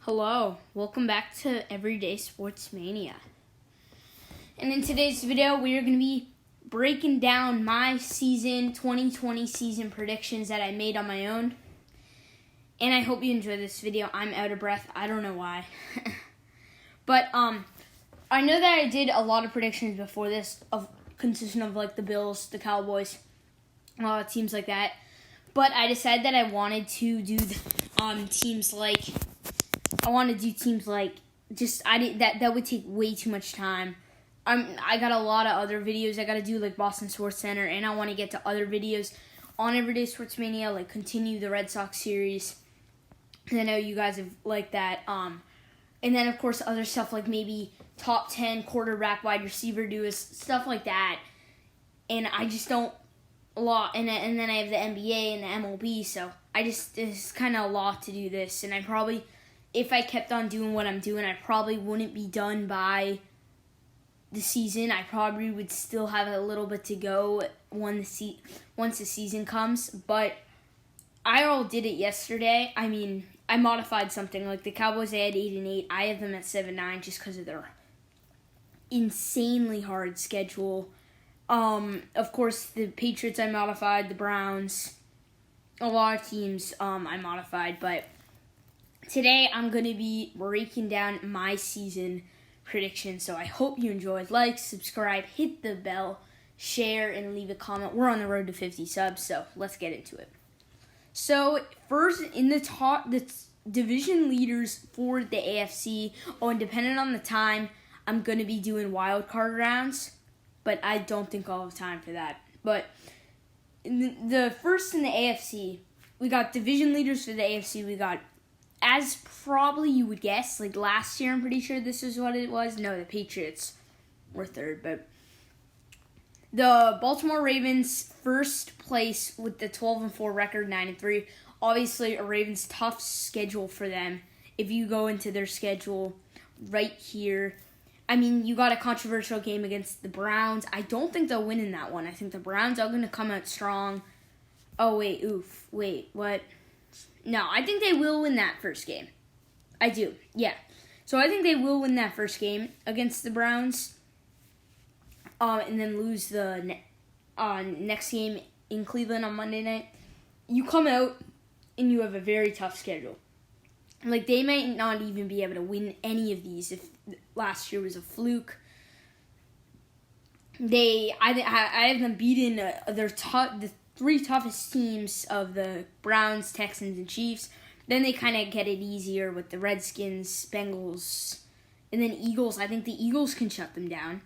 Hello, welcome back to Everyday Sports Mania. And in today's video, we are going to be breaking down my 2020 season predictions that I made on my own. And I hope you enjoy this video. I'm out of breath. I don't know why. But I know that I did a lot of predictions before this, consisting of like the Bills, the Cowboys, teams like that. But I decided that I wanted to do teams like that would take way too much time. I got a lot of other videos I got to do, like Boston Sports Center, and I want to get to other videos on Everyday Sports Mania, like continue the Red Sox series. And I know you guys have liked that. And then, of course, other stuff like maybe top 10 quarterback wide receiver duos, stuff like that. And I just don't a lot. And then I have the NBA and the MLB, so it's kind of a lot to do this. And I probably, if I kept on doing what I'm doing, I probably wouldn't be done by the season. I probably would still have a little bit to go once the season comes. But I all did it yesterday. I mean, I modified something. Like the Cowboys, they had 8-8. I have them at 7-9 just because of their insanely hard schedule. Of course, the Patriots I modified, the Browns, a lot of teams I modified, but today I'm going to be breaking down my season predictions, so I hope you enjoyed. Like, subscribe, hit the bell, share, and leave a comment. We're on the road to 50 subs, so let's get into it. So, first, in the division leaders for the AFC, and depending on the time, I'm going to be doing wild card rounds, but I don't think I'll have time for that. But the first in the AFC, we got division leaders for the AFC. We got, as probably you would guess, like last year, I'm pretty sure this is what it was. No, the Patriots were third, but the Baltimore Ravens first place with the 12-4 record, 9-3. Obviously, a Ravens tough schedule for them. If you go into their schedule right here, I mean, you got a controversial game against the Browns. I don't think they'll win in that one. I think the Browns are going to come out strong. Oh, wait, what? No, I think they will win that first game. I do, yeah. So I think they will win that first game against the Browns, and then lose the next game in Cleveland on Monday night. You come out, and you have a very tough schedule. Like, they might not even be able to win any of these if last year was a fluke. I have them beating the three toughest teams of the Browns, Texans, and Chiefs. Then they kind of get it easier with the Redskins, Bengals, and then Eagles. I think the Eagles can shut them down.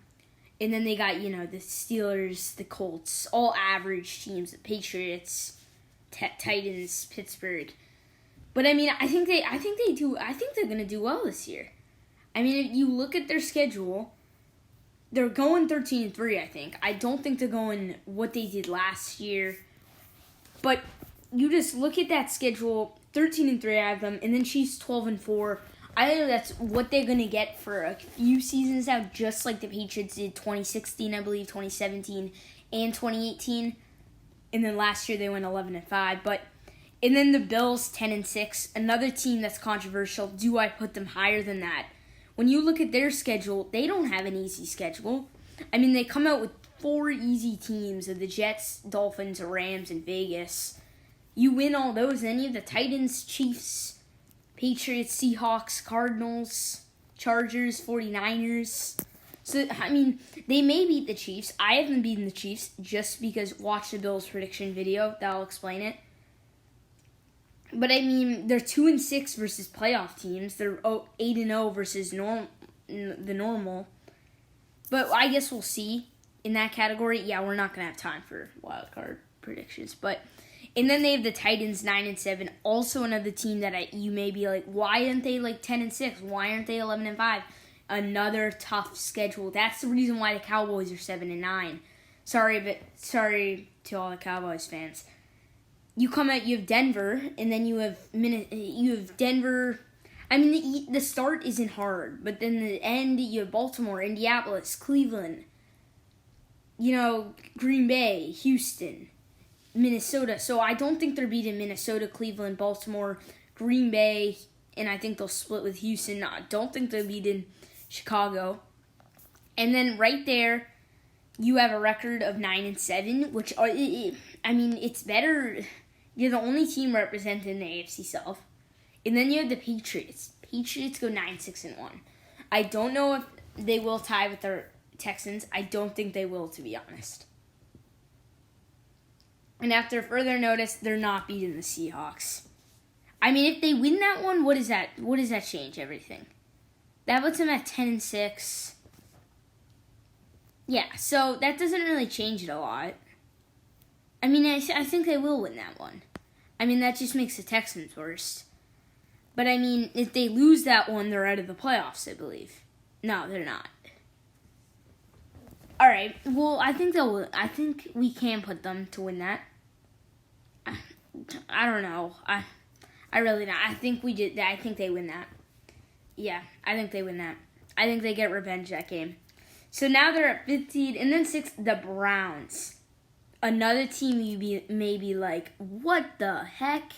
And then they got, the Steelers, the Colts, all average teams, the Patriots, Titans, Pittsburgh. But I mean, I think they're going to do well this year. I mean, if you look at their schedule, they're going 13-3, I think. I don't think they're going what they did last year. But you just look at that schedule, 13-3 I have them, and then Chiefs 12-4. I think that's what they're going to get for a few seasons now, just like the Patriots did 2016, I believe, 2017, and 2018. And then last year they went 11-5. And then the Bills 10-6, another team that's controversial. Do I put them higher than that? When you look at their schedule, they don't have an easy schedule. I mean, they come out with 4 easy teams of the Jets, Dolphins, Rams, and Vegas. You win all those, and then you have the Titans, Chiefs, Patriots, Seahawks, Cardinals, Chargers, 49ers. So, I mean, they may beat the Chiefs. I haven't beaten the Chiefs just because watch the Bills prediction video. That'll explain it. But, I mean, they're 2-6 versus playoff teams. They're 8-0 versus the normal. But I guess we'll see in that category. Yeah, we're not going to have time for wild card predictions. And then they have the Titans 9-7. Also another team that you may be like, why aren't they like 10-6? Why aren't they 11-5? Another tough schedule. That's the reason why the Cowboys are 7-9. Sorry to all the Cowboys fans. You come out, you have Denver, and then you have Denver. I mean, the start isn't hard, but then the end, you have Baltimore, Indianapolis, Cleveland, Green Bay, Houston, Minnesota. So I don't think they're beating Minnesota, Cleveland, Baltimore, Green Bay, and I think they'll split with Houston. I don't think they'll beat in Chicago. And then right there, you have a record of 9-7, which it's better. You're the only team represented in the AFC South. And then you have the Patriots. Patriots go 9-6-1. I don't know if they will tie with the Texans. I don't think they will, to be honest. And after further notice, they're not beating the Seahawks. I mean, if they win that one, what does that change everything? That puts them at 10-6. Yeah, so that doesn't really change it a lot. I mean, I think they will win that one. I mean, that just makes the Texans worse. But I mean, if they lose that one, they're out of the playoffs, I believe. No, they're not. All right. Well, I think we can put them to win that. I don't know. I really don't. I think we did. I think they win that. Yeah, I think they win that. I think they get revenge that game. So now they're at 15, and then 6. The Browns, another team you may be like, what the heck?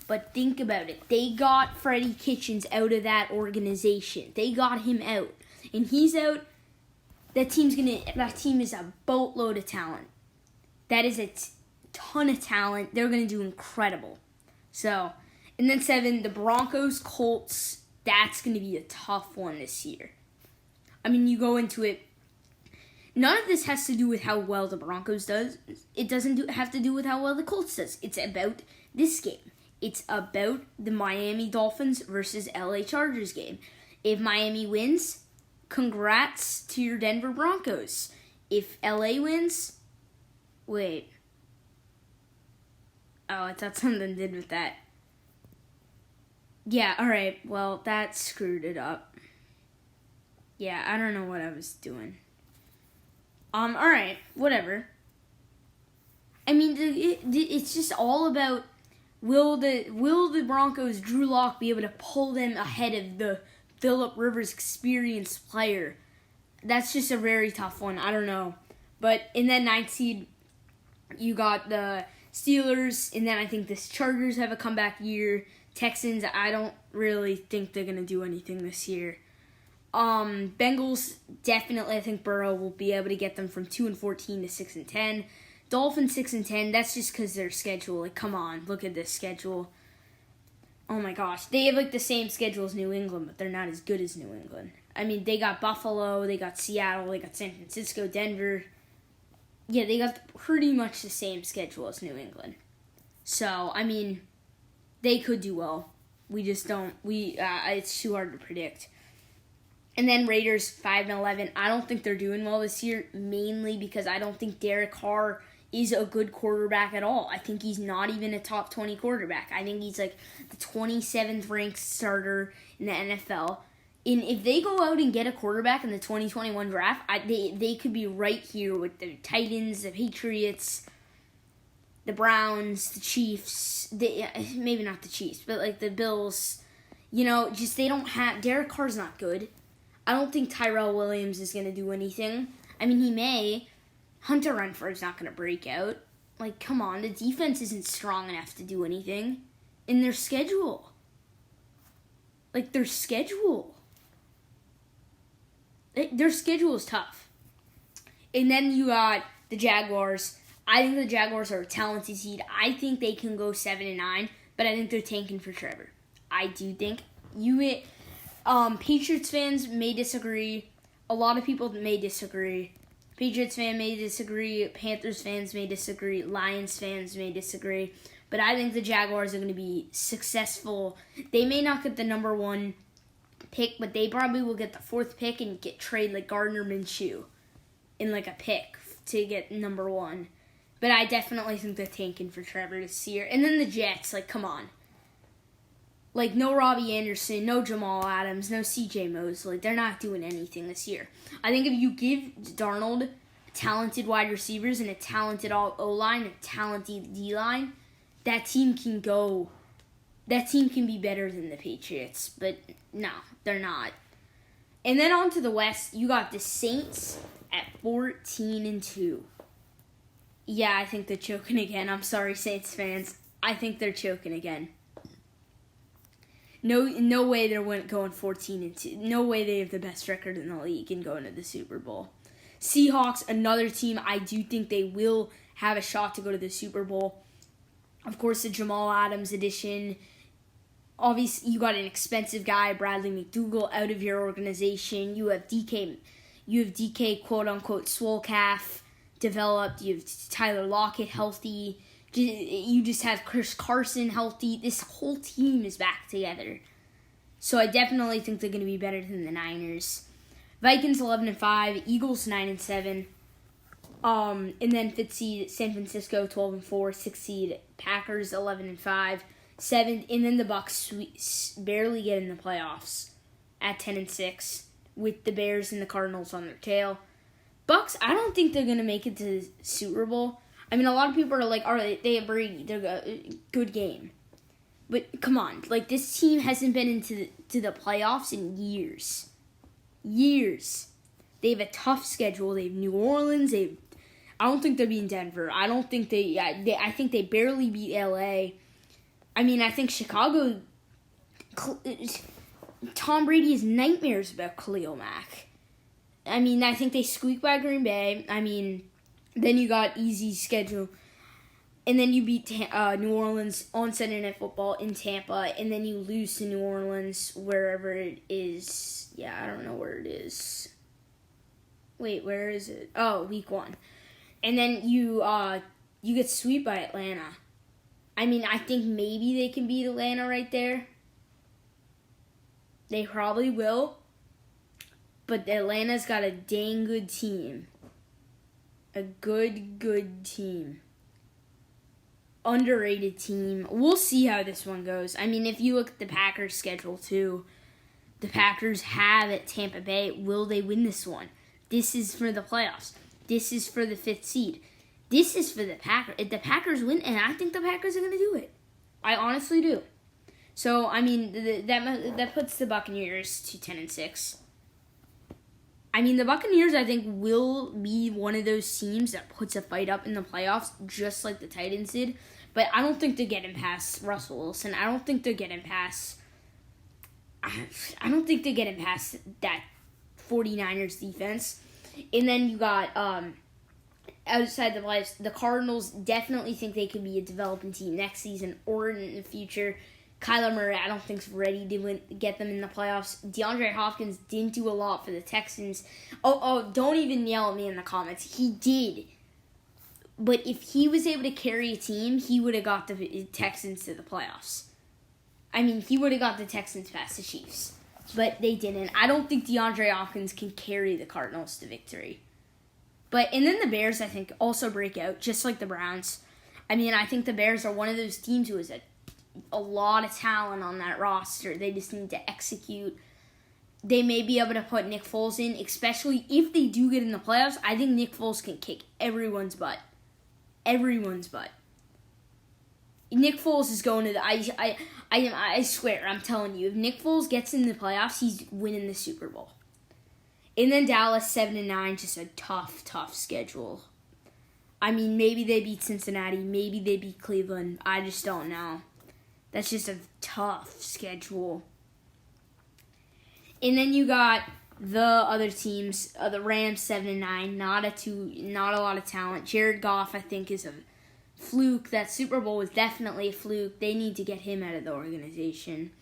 But think about it. They got Freddie Kitchens out of that organization. They got him out, and he's out. That team is a boatload of talent. That is a ton of talent. They're going to do incredible. So, and then 7, the Broncos, Colts. That's going to be a tough one this year. I mean, you go into it. None of this has to do with how well the Broncos does. It doesn't have to do with how well the Colts does. It's about this game. It's about the Miami Dolphins versus LA Chargers game. If Miami wins, congrats to your Denver Broncos. If LA wins, wait. Oh, I thought something did with that. Yeah, alright. Well, that screwed it up. Yeah, I don't know what I was doing. Alright, whatever. I mean, it's just all about will the Broncos, Drew Lock, be able to pull them ahead of the Phillip Rivers experienced player? That's just a very tough one. I don't know. But in that 9th seed, you got the Steelers, and then I think the Chargers have a comeback year. Texans, I don't really think they're going to do anything this year. Bengals, definitely, I think Burrow will be able to get them from 2-14 to 6-10. Dolphins 6-10. That's just because their schedule. Like, come on, look at this schedule. Oh my gosh, they have like the same schedule as New England, but they're not as good as New England. I mean, they got Buffalo, they got Seattle, they got San Francisco, Denver. Yeah, they got pretty much the same schedule as New England. So, I mean, they could do well. We just don't. It's too hard to predict. And then Raiders 5-11. I don't think they're doing well this year, mainly because I don't think Derek Carr is a good quarterback at all. I think he's not even a top 20 quarterback. I think he's like the 27th ranked starter in the NFL. And if they go out and get a quarterback in the 2021 draft, they could be right here with the Titans, the Patriots, the Browns, the Chiefs. Maybe not the Chiefs, but like the Bills. You know, just they don't have... Derek Carr's not good. I don't think Tyrell Williams is going to do anything. I mean, he may. Hunter Renfrow's not going to break out. Like, come on, the defense isn't strong enough to do anything. In their schedule. Like, their schedule. Their schedule is tough. And then you got the Jaguars. I think the Jaguars are a talented seed. I think they can go 7-9, but I think they're tanking for Trevor. I do think. Patriots fans may disagree. A lot of people may disagree. Patriots fans may disagree. Panthers fans may disagree. Lions fans may disagree. But I think the Jaguars are going to be successful. They may not get the number 1 pick, but they probably will get the 4th pick and trade like Gardner Minshew in like a pick to get number 1. But I definitely think they're tanking for Trevor this year. And then the Jets, like, come on. Like, no Robbie Anderson, no Jamal Adams, no C.J. Mosley. They're not doing anything this year. I think if you give Darnold talented wide receivers and a talented O-line, a talented D-line, that team can go... That team can be better than the Patriots. But, no, they're not. And then on to the West, you got the Saints at 14-2. Yeah, I think they're choking again. I'm sorry, Saints fans. I think they're choking again. No way they're going 14-2. No way they have the best record in the league and going to the Super Bowl. Seahawks, another team I do think they will have a shot to go to the Super Bowl. Of course, the Jamal Adams edition. Obviously, you got an expensive guy, Bradley McDougall, out of your organization. You have DK, quote unquote, swole calf developed. You have Tyler Lockett healthy. You just have Chris Carson healthy. This whole team is back together. So I definitely think they're going to be better than the Niners. Vikings 11-5, Eagles 9-7. And then 5th seed San Francisco 12-4, 6th seed Packers 11-5, 7th, and then the Bucks barely get in the playoffs at 10-6 with the Bears and the Cardinals on their tail. Bucks, I don't think they're gonna make it to the Super Bowl. I mean, a lot of people are like, "All right, they have Brady, they're good game," but come on, like this team hasn't been into the playoffs in years. They have a tough schedule. They have New Orleans. I don't think they'll be in Denver. I don't think I think they barely beat LA. I mean, I think Chicago. Tom Brady has nightmares about Khalil Mack. I mean, I think they squeak by Green Bay. I mean, then you got easy schedule. And then you beat New Orleans on Sunday Night Football in Tampa. And then you lose to New Orleans wherever it is. Yeah, I don't know where it is. Wait, where is it? Oh, week 1. And then you get swept by Atlanta. I mean, I think maybe they can beat Atlanta right there. They probably will. But Atlanta's got a dang good team. A good team. Underrated team. We'll see how this one goes. I mean, if you look at the Packers' schedule too, the Packers have at Tampa Bay. Will they win this one? This is for the playoffs. This is for the 5th seed. This is for the Packers. If the Packers win, and I think the Packers are going to do it. I honestly do. So, I mean, that puts the Buccaneers to 10-6. I mean, the Buccaneers, I think, will be one of those teams that puts a fight up in the playoffs, just like the Titans did. But I don't think they're getting past Russell Wilson. I don't think they're getting past that 49ers defense. And then you got outside the playoffs, the Cardinals definitely think they could be a developing team next season or in the future. Kyler Murray, I don't think is ready to get them in the playoffs. DeAndre Hopkins didn't do a lot for the Texans. Oh, don't even yell at me in the comments. He did. But if he was able to carry a team, he would have got the Texans to the playoffs. I mean, he would have got the Texans past the Chiefs. But they didn't. I don't think DeAndre Hopkins can carry the Cardinals to victory. And then the Bears, I think, also break out, just like the Browns. I mean, I think the Bears are one of those teams who has a lot of talent on that roster. They just need to execute. They may be able to put Nick Foles in, especially if they do get in the playoffs. I think Nick Foles can kick everyone's butt. Everyone's butt. Nick Foles is going to the... I swear, I'm telling you, if Nick Foles gets in the playoffs, he's winning the Super Bowl. And then Dallas 7-9, just a tough schedule. I mean, maybe they beat Cincinnati, maybe they beat Cleveland. I just don't know. That's just a tough schedule. And then you got the other teams, the Rams 7-9, not a lot of talent. Jared Goff, I think, is a fluke. That Super Bowl was definitely a fluke. They need to get him out of the organization.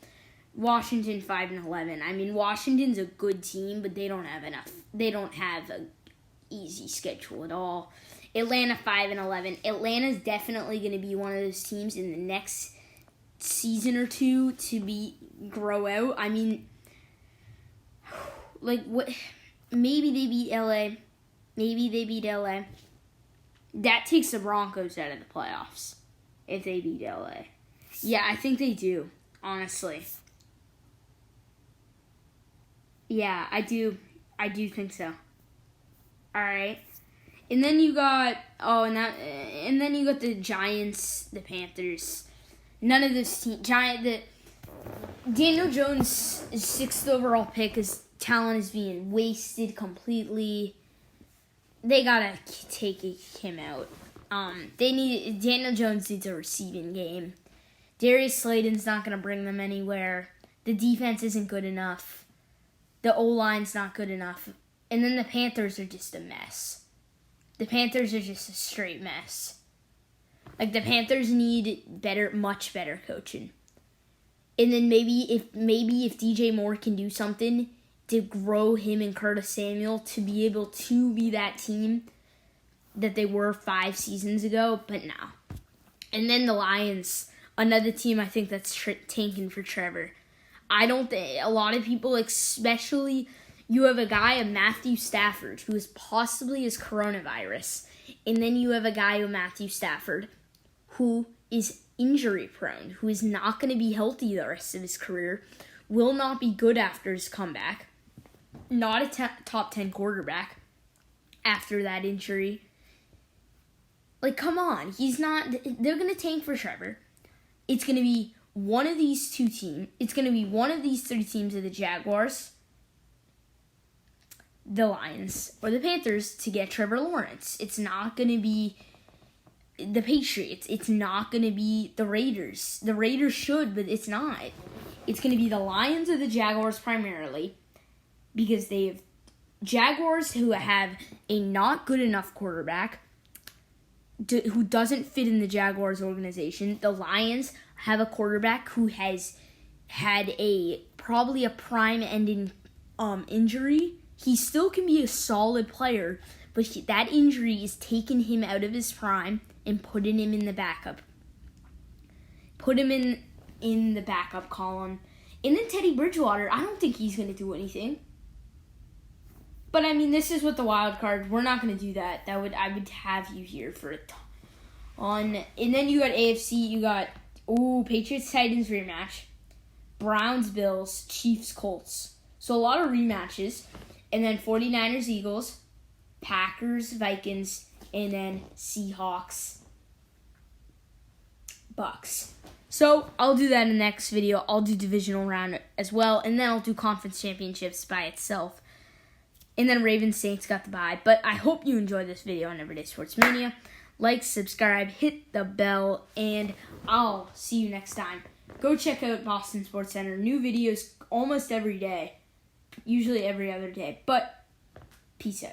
Washington 5-11. I mean, Washington's a good team, but they don't have enough. They don't have an easy schedule at all. Atlanta 5-11. Atlanta's definitely going to be one of those teams in the next season or two to grow out. I mean, like what? Maybe they beat LA. That takes the Broncos out of the playoffs if they beat LA. Yeah, I think they do, honestly. Yeah, I do think so. All right. And then you got the Giants, the Panthers. None of this team Daniel Jones' 6th overall pick, his talent is being wasted completely. They gotta take him out. Daniel Jones needs a receiving game. Darius Slayton's not gonna bring them anywhere. The defense isn't good enough. The O-line's not good enough. And then the Panthers are just a mess. The Panthers are just a straight mess. Like, the Panthers need much better coaching. And then maybe if DJ Moore can do something to grow him and Curtis Samuel to be able to be that team that they were 5 seasons ago, but no. And then the Lions, another team I think that's tanking for Trevor. I don't think a lot of people, especially you have a guy, Matthew Stafford, who is possibly has coronavirus, and then you have a guy, Matthew Stafford, who is injury prone, who is not going to be healthy the rest of his career, will not be good after his comeback, not a top 10 quarterback after that injury. Like, come on, they're going to tank for Trevor. It's going to be one of these 2 teams. It's going to be one of these 3 teams of the Jaguars, the Lions, or the Panthers to get Trevor Lawrence. It's not going to be the Patriots. It's not going to be the Raiders. The Raiders should, but it's not. It's going to be the Lions or the Jaguars primarily, because they have Jaguars who have a not good enough quarterback who doesn't fit in the Jaguars organization. The Lions have a quarterback who has had probably a prime-ending injury. He still can be a solid player, but that injury is taking him out of his prime and putting him in the backup. Put him in the backup column. And then Teddy Bridgewater, I don't think he's going to do anything. But, I mean, this is with the wild card. We're not going to do that. I would have you here for a ton. And then you got AFC. You got, Patriots-Titans rematch. Browns-Bills. Chiefs-Colts. So, a lot of rematches. And then 49ers-Eagles. Packers-Vikings. And then Seahawks-Bucks. So, I'll do that in the next video. I'll do divisional round as well. And then I'll do conference championships by itself. And then Ravens-Saints got the bye. But I hope you enjoyed this video on Everyday Sports Mania. Like, subscribe, hit the bell, and I'll see you next time. Go check out Boston Sports Center. New videos almost every day. Usually every other day. But peace out.